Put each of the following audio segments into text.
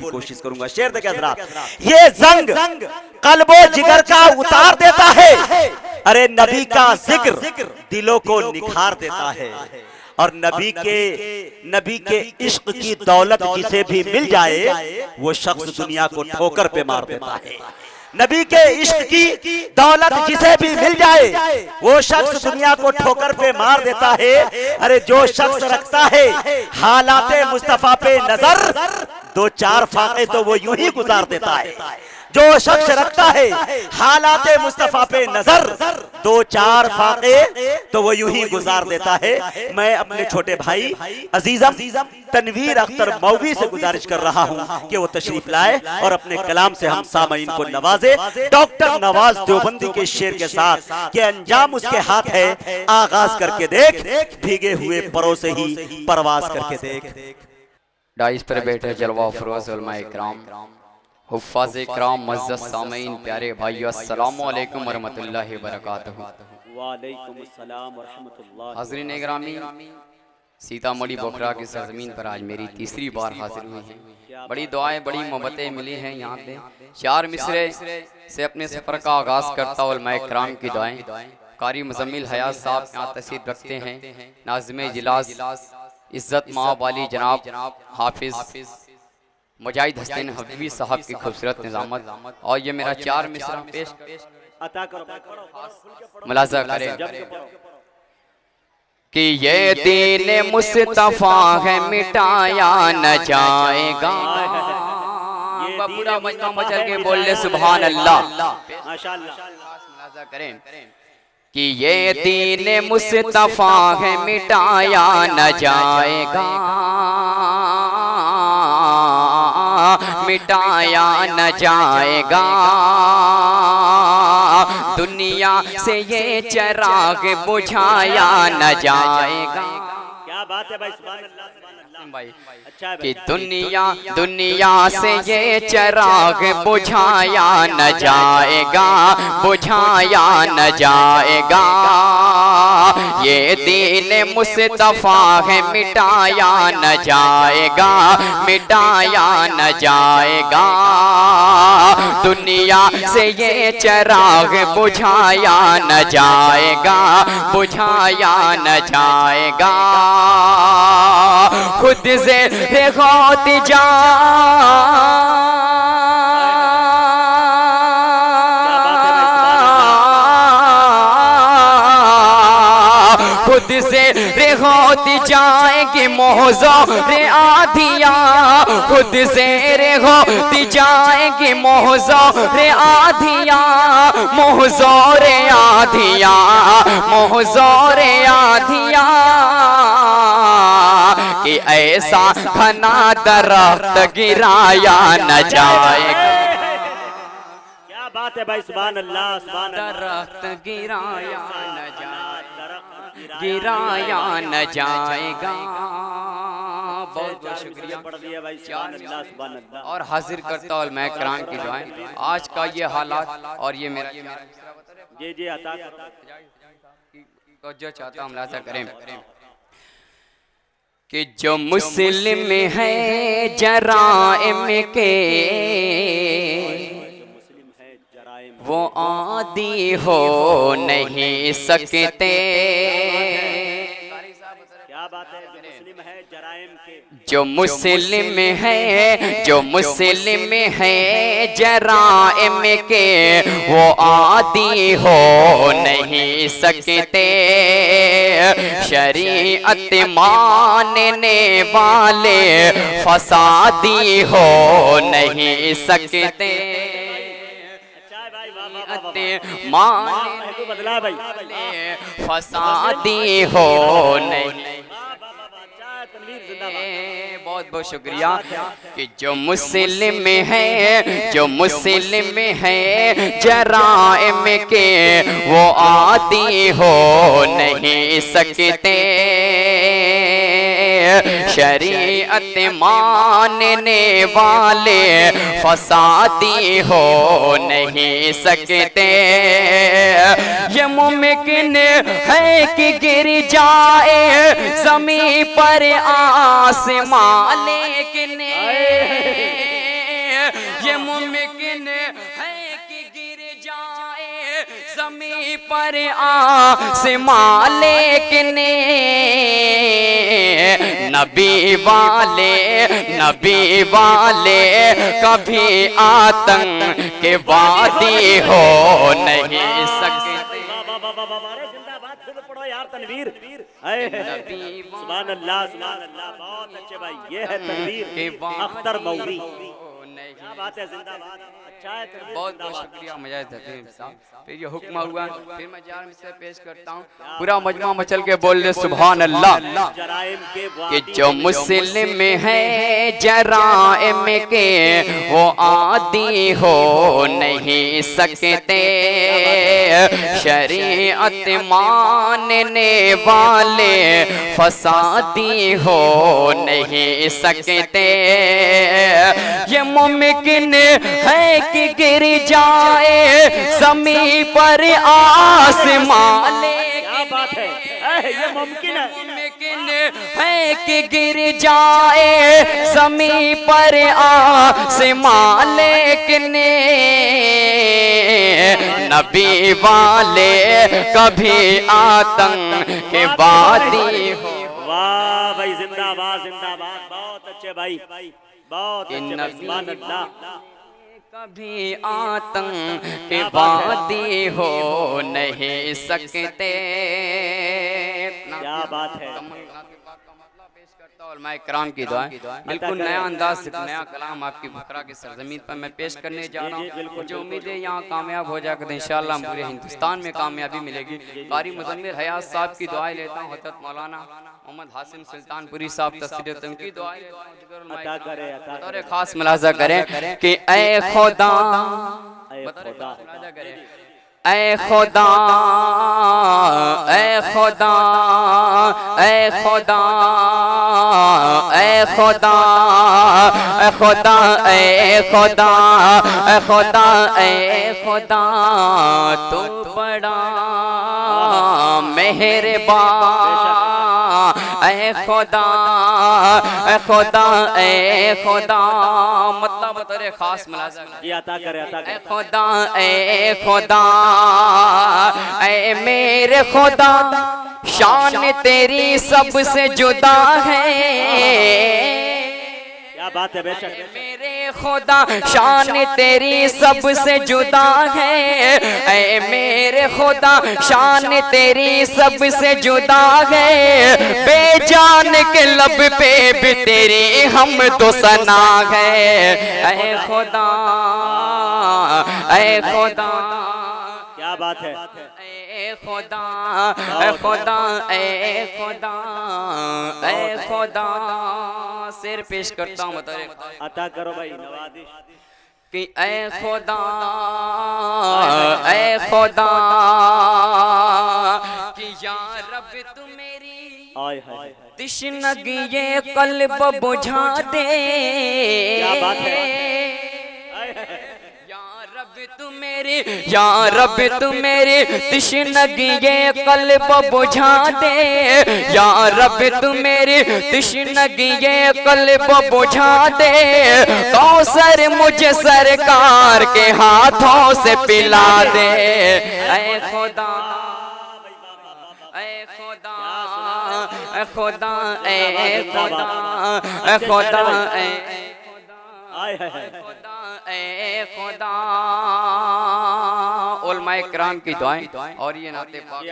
कोशिश करूंगा। शेर देखिए हज़रात, ये जंग कल्बो जिगर का उतार देता है, अरे नबी का जिक्र दिलों को निखार देता है। और नबी के इश्क की दौलत जिसे भी मिल जाए वो शख्स दुनिया को ठोकर पे मार देता है। नबी के इश्क की दौलत जिसे भी मिल जाए वो शख्स दुनिया को ठोकर पे मार देता है। अरे जो शख्स रखता है हालाते मुस्तफा पे नजर, दो चार फाके तो वो यूं ही गुजार देता है। जो शख्स रखता है हालाते मुस्तफा पे नजर, दो चार फाके तो वो यूं ही गुजार देता है। मैं अपने छोटे भाई अजीजम तनवीर अख्तर मौवी से गुजारिश कर रहा हूं कि वो तशरीफ लाए और अपने कलाम से हम सामईन को नवाजे। डॉक्टर नवाज देवबंदी के शेर के साथ कि अंजाम उसके हाथ है, आगाज करके देख, भीगे हुए परों से ही परवाज करके देख। डाइस पर बैठे जलवा फरोज उलमाए इकराम, हुफ्फाज़ इकराम, मुअज़्ज़ज़ सामीन, प्यारे भाइयों, अस्सलामु अलैकुम व रहमतुल्लाहि व बरकातहू। वालेकुम अस्सलाम व रहमतुल्लाह। हाज़रीन गिरामी, सीतामढ़ी बोखरा की सरजमीन पर आज मेरी तीसरी बार हाजिर हुई हैं। बड़ी दुआएं, बड़ी मोहब्बतें मिली हैं यहाँ पे। चार मिसरे से अपने सफ़र का आगाज़ करता उलमाए इकराम की दुआएं कारी मुज़म्मिल हयात साहब यहाँ तशरीफ़ रखते हैं। नाज़िम इजलास इज़्ज़त माब वाली जनाब हाफिज़ मुजाहिद हसनैन हबीबी साहब की खूबसूरत निज़ामत, और ये मेरा चार मिसरा पेश मुलाज़ा करें कि ये दीन मुस्तफा है मिटाया न जाएगा। पूरा मजमा मचल के बोल ले सुभान अल्लाह, मुलाज़ा करें कि ये दीन मुस्तफा है मिटाया न जाएगा, मिटाया न जाएगा। दुनिया से ये चिराग बुझाया न जाएगा। क्या बात है भाई, सुभान अल्लाह, सुभान अल्लाह भाई। अच्छा कि दुनिया से ये चिराग बुझाया न जाएगा, बुझाया न जाएगा। ये दीन मुस्तफा है मिटाया न जाएगा, मिटाया न जाएगा। दुनिया से ये चिराग बुझाया न जाएगा, बुझाया न जाएगा। खुद से होत जा खुद से होती जाएगी मोहज़ोरे आधिया, खुद से होती जाएगी मोहज़ोरे आधिया, मोहज़ोरे आधिया, मोहज़ोरे आधिया। कि ऐसा घना दरख्त गिराया न जाएगा। क्या बात है भाई, सुभान अल्लाह, सुभान अल्लाह। दरख्त गिराया न जाएगा, गिराया न जाएगा। बहुत बहुत शुक्रिया पढ़ दिया भाई, सुभान अल्लाह, सुभान अल्लाह। और हाजिर करता हूँ मैं किराम की दुआएं। आज का ये हालात और ये मेरा जी जी अता तो जो चाहता हूँ मुलाज़ा करें कि जो मुस्लिम है जराइम के वो आदी हो नहीं सकते। क्या बात है, मुस्लिम है जराइम के, जो मुस्लिम है, जो मुस्लिम है जराइम के वो आदी हो नहीं सकते। शरीअत मानने वाले फसादी हो नहीं सकते। मानने बदला भाई, फसादी हो नहीं। बहुत बहुत शुक्रिया कि जो मुस्लिम है, जो मुस्लिम है जराइम के वो आदी हो नहीं सकते। शरीअत मानने वाले फसादी हो नहीं सकते। ये मुमकिन है कि गिर जाए जमीन पर आसमां, लेकिन ये मुमकिन है कि गिर जाए ज़मीं पर आसमां, लेकिन नबी वाले कभी आतंक के वादी हो नहीं सकते। पढ़ो यार तनवीर, सुभान अल्लाह सुभान अल्लाह, बहुत अच्छे भाई। ये है तनवीर अख्तर मौली, क्या बात है, जिंदाबाद। अच्छा है, बहुत बहुत शुक्रिया मुजाहिद हकीम साहब। फिर ये हुक्म हुआ, फिर मैं जार मिसरे पेश करता हूँ। पूरा मजमा मचल के बोल दे सुभान अल्लाह। कि जो मुस्लिम है जराइम के वो आदी हो नहीं सकते, शरीयत मानने वाले फसादी हो नहीं सकते। ये मुमकिन है कि गिर जाए ज़मीं पर आसमां, क्या बात है, ये मुमकिन है कि गिर जाए ज़मीं पर आसमां, लेकिन नबी वाले कभी आतंक के वादी हो। वाह भाई, जिंदाबाद जिंदाबाद, बहुत अच्छे भाई, बहुत अच्छे, सुभान अल्लाह। कभी आतंक के वादी हो नहीं सकते। क्या बात है। मैं कराम की दुआ, बिल्कुल नया अंदाज, नया कलाम आपकी बुखरा की सरजमीन पर मैं पेश करने जा रहा हूँ। मुझे उम्मीद है यहाँ कामयाब हो जाकर इंशाअल्लाह पूरे हिंदुस्तान में कामयाबी मिलेगी। कारी मुज़म्मिल हयात साहब की दुआएं लेता हूँ, हज़रत मौलाना मोहम्मद हासिम सुल्तानपुरी साहब तस्वीर उनकी दुआएं लेता हूँ। खास मुलाजा करें कि ऐ खुदा, ऐ खुदा, ऐ खुदा, ऐ खुदा, ऐ खुदा, ऐ खुदा, ऐ खुदा, ऐ खुदा, ऐ खुदा, तू बड़ा मेहरबान, ऐ खुदा, ऐ खुदा, ऐ खुदा, मतलब तेरे खास मुलाज़ा अता करे, अता करे। ऐ खुदा, ऐ खुदा, ऐ मेरे खुदा, शान तेरी सबसे जुदा है। क्या बात है, बेशक मेरे खुदा, शान तेरी सबसे जुदा है। ऐ मेरे खुदा, शान तेरी सबसे जुदा है। बेजान के लब पे भी तेरी हम तो सना है। ऐ खुदा, ऐ खुदा, क्या बात है, ऐ खुदा, ऐ खुदा, ऐ खुदा, ऐ खुदा, शेर पेश करता हूँ, अता करो भाई, नवाजिश। कि ऐ खुदा, ऐ खुदा, कि या रब तू मेरी तिश्नगी ये कल्ब बुझा दे। क्या बात है, तू मेरी, या रब तू मेरी तिश्नगी ये कल्ब बुझा दे। या रब तू मेरी तिश्नगी ये कल्ब बुझा दे। कौसर मुझे सरकार के हाथों से पिला दे। ऐ खुदा, ऐ खुदा, ऐ खुदा, ऐ खुदा, ऐ खुदा, ऐ खुदा, उलमाए किराम की दुआएं और ये नाते पाक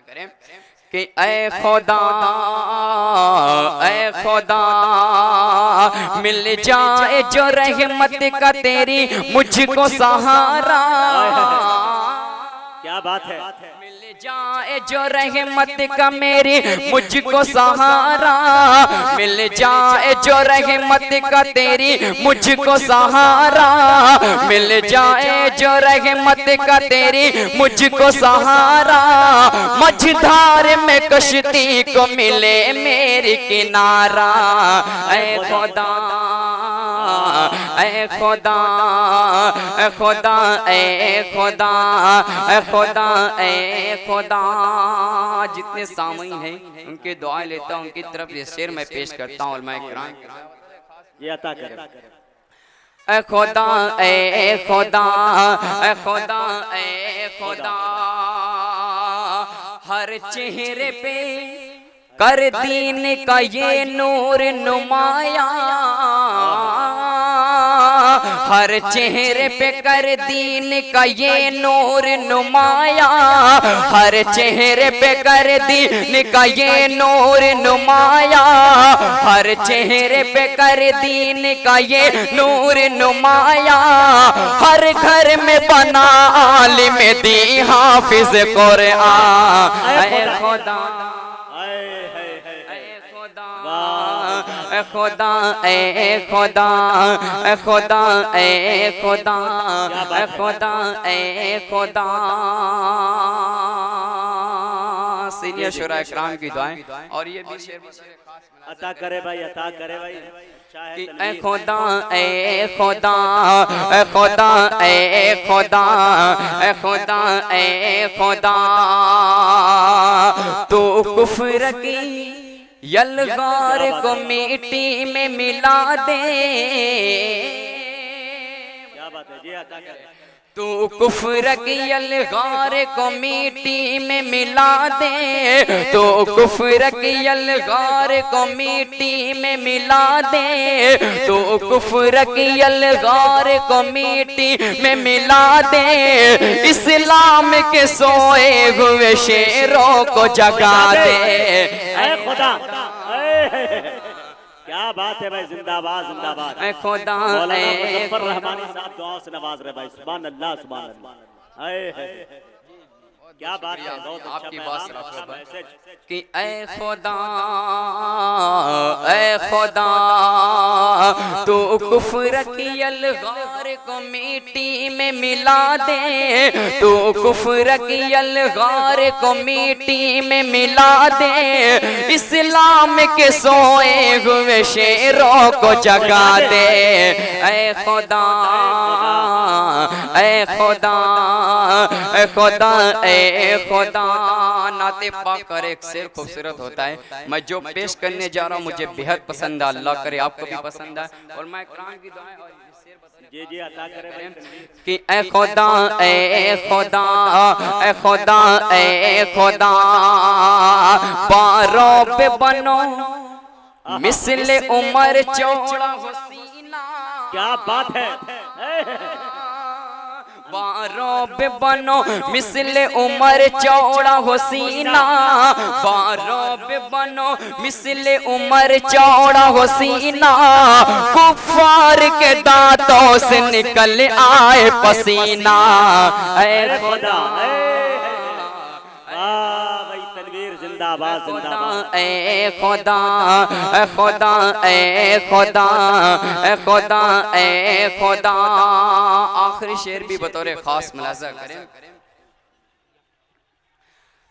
करें कि ऐ खुदा, ऐ खुदा, मिल जाए जो रहमत का तेरी मुझको सहारा। क्या बात है, मिल जाए जो रहमत का मेरी मुझको सहारा। मिल जाए जो रहमत का तेरी मुझको सहारा। मिल जाए जो रहमत का तेरी मुझको सहारा। मझधार में कश्ती को मिले मेरी किनारा। ऐ खुदा, ऐ खुदा, ऐ खुदा, ऐ खुदा, ऐ खुदा, ऐ खुदा। जितने सामीन हैं उनके दुआएं लेता हूं, उनकी तरफ ये शेर मैं पेश करता हूं। उलमाए किराम ये अता करें ए खुदा ए खुदा ए खुदा ए खुदा, हर चेहरे पे कर दीन का ये नूर नुमाया, हर चेहरे पे कर दीन का ये नूर नुमाया, हर चेहरे पे कर दीन का ये नूर नुमाया, हर चेहरे पे कर दीन का ये नूर नुमाया, हर घर में बना आलिम दी हाफिज कुरान। ऐ खुदा ए खुदा ए खुदा ए खुदा ए खुदा ए खुदा ए खुदा। सीनियर शुरा इकराम की दुआएं और ये भी शेर अता करे भाई, अता करे भाई कि ए खुदा ए खुदा ए खुदा ए खुदा ए खुदा ए खुदा, तू कुफ्र की यलगार को मिट्टी में मिला दे, क्या बात है जी, अता करे। तू कुफ्र की यलगार को मिट्टी में मिला दे, तू कुफ्र की यलगार को मिट्टी में मिला दे, तू कुफ्र की यलगार को मिट्टी में मिला दे, इस्लाम के सोए हुए शेरों को जगा दे। ऐ खुदा क्या बात है भाई, जिंदाबाद जिंदाबाद। ऐ खुदा ए रहमानी साहब दुआ से नवाज रहे भाई, सुभान अल्लाह सुभान अल्लाह। क्या बात है, बहुत आपकी बात मैसेज कि ऐ खुदा ऐ खुदा, तू कुफ्र की यलगार को मिट्टी में मिला दे, तू कुफ्र की यलगार को मिट्टी में मिला दे, इस्लाम के सोए हुए शेरों को जगा दे। ऐ खुदा ऐ खुदा ऐ खुदा ऐ खुदा। नाते पाक कर एक शेर खूबसूरत होता है, मैं जो पेश करने जा रहा हूँ मुझे बेहद पसंद है, अल्लाह करे आपको भी पसंद है। और मैं कुरान की दुआएं और शेर जी जी अता करे कि ऐ खुदा ऐ खुदा ऐ खुदा ऐ खुदा, बारों पे बनो मिसले उमर चौड़ा हसीना। क्या बात है, बारों पे बनो मिसले उमर चौड़ा हसीना, बारों पे बनो मिसले उमर चौड़ा हसीना, कुफ्फार के दांतों से निकल आए पसीना। ऐ खुदा जिंदाबाद जिंदाबाद। ऐ खुदा ऐ खुदा ऐ खुदा ऐ खुदा ऐ खुदा। आखिरी शेर भी बतौर खास मुलाजा करें।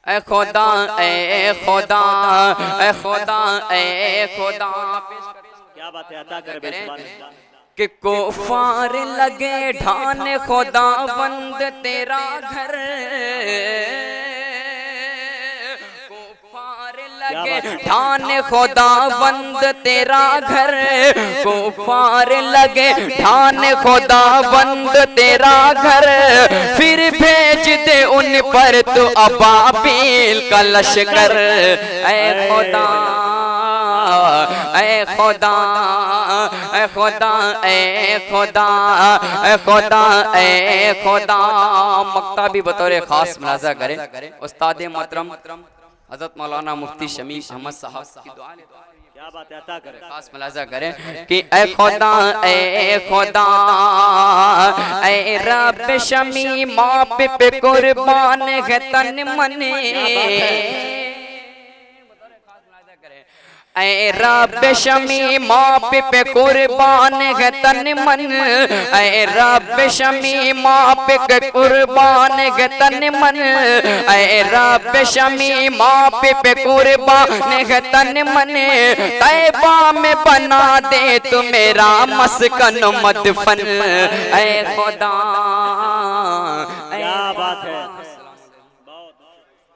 ऐ खुदा ऐ खुदा ऐ खुदा ऐ खुदा। क्या बात है, अता करे कि कुफार लगे ढान खुदा बंद तेरा घर, लगे ढान खुदा बंद तेरा घर, कुफार लगे ढान खुदा बंद तेरा घर, फिर भेज दे उन पर तू अबाबील का लश्कर। ऐ खुदा ऐ खुदा ऐ खुदा ऐ खुदा ऐ खुदा ऐ खुदा। मक्ता भी बतौर खास मुलाजा करें। उस्ताद मोहतरम हज़रत मौलाना मुफ्ती शमीम अहमद साहब की दुआ ले। क्या बात है, अता करे खास मुलाजा करें कि ऐ खुदा ऐ खुदा ऐ रब शमी माँ पे कुर्बान है तन मन। ऐ रब शमी माँ पे कुर्बान है तन मन, ऐ रब शमी माँ पे कुर्बान है तन मन, ऐ रब शमी माँ पे कुर्बान है तन मन, तैबा में बना दे तू मेरा मस्कन मदफन। ऐ खुदा